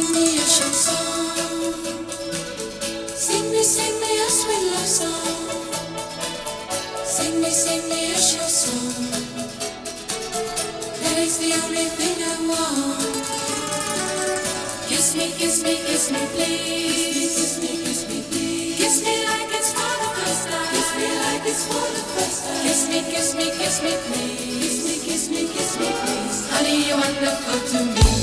sing me a chanson. Sing me a sweet love song. Sing me a chanson. That is the only thing I want. Kiss me, please. Kiss me, please. Kiss me like it's for the first time. Kiss me like it's for the first time. Kiss me, please. Kiss me, please. Honey, you're wonderful to me.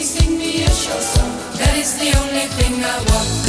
Sing me a chanson. That is the only thing I want.